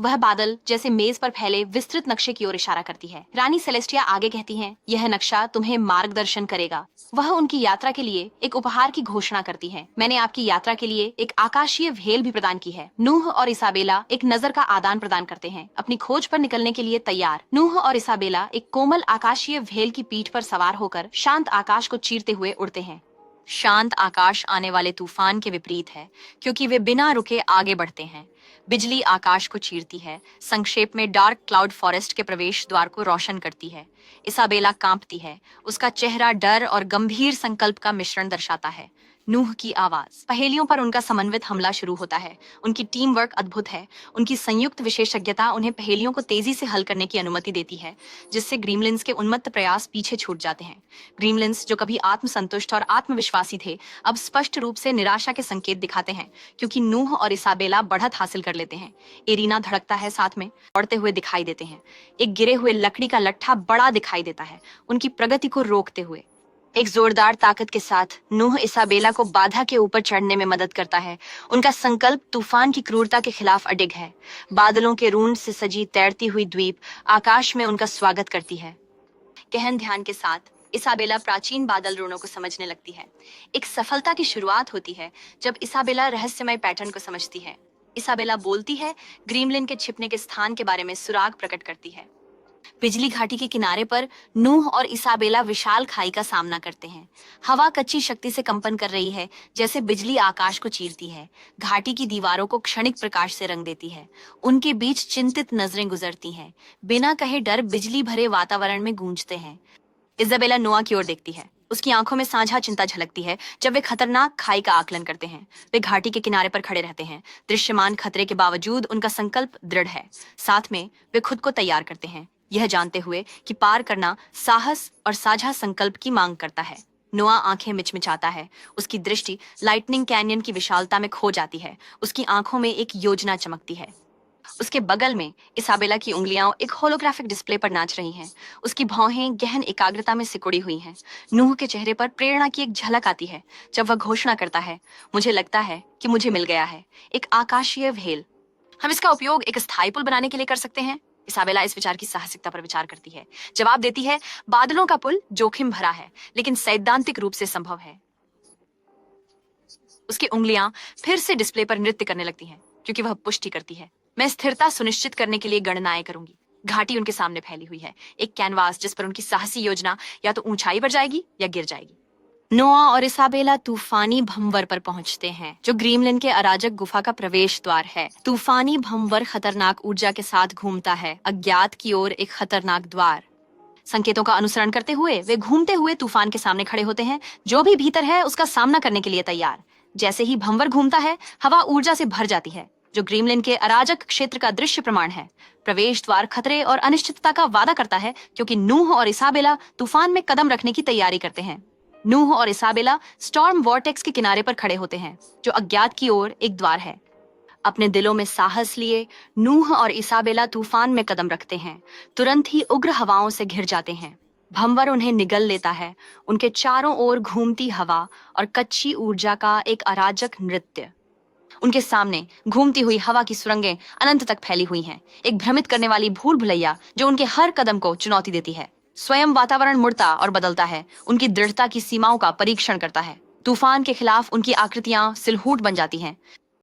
वह बादल जैसे मेज पर फैले विस्तृत नक्शे की ओर इशारा करती है। रानी सेलेस्टिया आगे कहती हैं, यह नक्शा तुम्हें मार्गदर्शन करेगा। वह उनकी यात्रा के लिए एक उपहार की घोषणा करती है। मैंने आपकी यात्रा के लिए एक आकाशीय भेल भी प्रदान की है। नूह और इसाबेला एक नजर का आदान प्रदान करते हैं, अपनी खोज पर निकलने के लिए तैयार। नूह और इसाबेला एक कोमल आकाशीय भेल की पीठ पर सवार होकर शांत आकाश को चीरते हुए उड़ते हैं। शांत आकाश आने वाले तूफान के विपरीत है, क्योंकि वे बिना रुके आगे बढ़ते हैं। बिजली आकाश को चीरती है, संक्षेप में डार्क क्लाउड फॉरेस्ट के प्रवेश द्वार को रोशन करती है। इसाबेला कांपती है, उसका चेहरा डर और गंभीर संकल्प का मिश्रण दर्शाता है। नूह की आवाज। पहेलियों पर उनका समन्वित हमला शुरू होता है। उनकी टीम वर्क अद्भुत है। उनकी संयुक्त विशेषज्ञता उन्हें पहेलियों को तेजी से हल करने की अनुमति देती है, जिससे ग्रीमलिन्स के उन्मत्त प्रयास पीछे छूट जाते हैं। ग्रीमलिन्स जो कभी आत्मसंतुष्ट और आत्मविश्वासी थे, अब स्पष्ट रूप से निराशा के संकेत दिखाते हैं, क्योंकि नूह और इसाबेला बढ़त हासिल कर लेते हैं। एरिना धड़कता है, साथ में दौड़ते हुए दिखाई देते हैं। एक गिरे हुए लकड़ी का लट्ठा बड़ा दिखाई देता है, उनकी प्रगति को रोकते हुए। एक जोरदार ताकत के साथ नूह इसाबेला को बाधा के ऊपर चढ़ने में मदद करता है। उनका संकल्प तूफान की क्रूरता के खिलाफ अडिग है। बादलों के रूंड से सजी तैरती हुई द्वीप आकाश में उनका स्वागत करती है। गहन ध्यान के साथ इसाबेला प्राचीन बादल रूणों को समझने लगती है। एक सफलता की शुरुआत होती है जब इसाबेला रहस्यमय पैटर्न को समझती है। इसाबेला बोलती है, ग्रीमलिन के छिपने के स्थान के बारे में सुराग प्रकट करती है। बिजली घाटी के किनारे पर नूह और इसाबेला विशाल खाई का सामना करते हैं। हवा कच्ची शक्ति से कंपन कर रही है, जैसे बिजली आकाश को चीरती है। घाटी की दीवारों को क्षणिक प्रकाश से रंग देती है। उनके बीच चिंतित नजरें गुजरती हैं। बिना कहे डर बिजली भरे वातावरण में गूंजते हैं। इसाबेला नोआ की ओर देखती है। उसकी आंखों में साझा चिंता झलकती है जब वे खतरनाक खाई का आकलन करते हैं। वे घाटी के किनारे पर खड़े रहते हैं। दृश्यमान खतरे के बावजूद उनका संकल्प दृढ़ है। साथ में वे खुद को तैयार करते हैं, यह जानते हुए कि पार करना साहस और साझा संकल्प की मांग करता है। नोआ आंखें मिचमिचाता है। उसकी दृष्टि लाइटनिंग कैनियन की विशालता में खो जाती है। उसकी आंखों में एक योजना चमकती है। उसके बगल में इसाबेला की उंगलियां एक होलोग्राफिक डिस्प्ले पर नाच रही हैं। उसकी भौहें गहन एकाग्रता में सिकुड़ी हुई हैं। नूह के चेहरे पर प्रेरणा की एक झलक आती है जब वह घोषणा करता है, मुझे लगता है कि मुझे मिल गया है एक आकाशीय भेल। हम इसका उपयोग एक स्थायी पुल बनाने के लिए कर सकते हैं। इसाबेला इस विचार की साहसिकता पर विचार करती है। जवाब देती है, बादलों का पुल जोखिम भरा है, लेकिन सैद्धांतिक रूप से संभव है। उसकी उंगलियां फिर से डिस्प्ले पर नृत्य करने लगती हैं, क्योंकि वह पुष्टि करती है, मैं स्थिरता सुनिश्चित करने के लिए गणनाएं करूंगी। घाटी उनके सामने फैली हुई है, एक कैनवास जिस पर उनकी साहसी योजना या तो ऊंचाई पर जाएगी या गिर जाएगी। नोआ और इसाबेला तूफानी भंवर पर पहुंचते हैं, जो ग्रीमलिन के अराजक गुफा का प्रवेश द्वार है। तूफानी भंवर खतरनाक ऊर्जा के साथ घूमता है, अज्ञात की ओर एक खतरनाक द्वार। संकेतों का अनुसरण करते हुए वे घूमते हुए तूफान के सामने खड़े होते हैं, जो भी भीतर है उसका सामना करने के लिए तैयार। जैसे ही भंवर घूमता है, हवा ऊर्जा से भर जाती है, जो ग्रीमलिन के अराजक क्षेत्र का दृश्य प्रमाण है। प्रवेश द्वार खतरे और अनिश्चितता का वादा करता है, क्योंकि नूह और इसाबेला तूफान में कदम रखने की तैयारी करते हैं। नूह और इसाबेला स्टॉर्म वॉर्टेक्स के किनारे पर खड़े होते हैं, जो अज्ञात की ओर एक द्वार है। अपने दिलों में साहस लिए नूह और इसाबेला तूफान में कदम रखते हैं। तुरंत ही उग्र हवाओं से घिर जाते हैं। भंवर उन्हें निगल लेता है। उनके चारों ओर घूमती हवा और कच्ची ऊर्जा का एक अराजक नृत्य। उनके सामने घूमती हुई हवा की सुरंगें अनंत तक फैली हुई हैं, एक भ्रमित करने वाली भूल भुलैया जो उनके हर कदम को चुनौती देती है। स्वयं वातावरण मुड़ता और बदलता है, उनकी दृढ़ता की सीमाओं का परीक्षण करता है। तूफान के खिलाफ उनकी आकृतियां सिलहूट बन जाती हैं,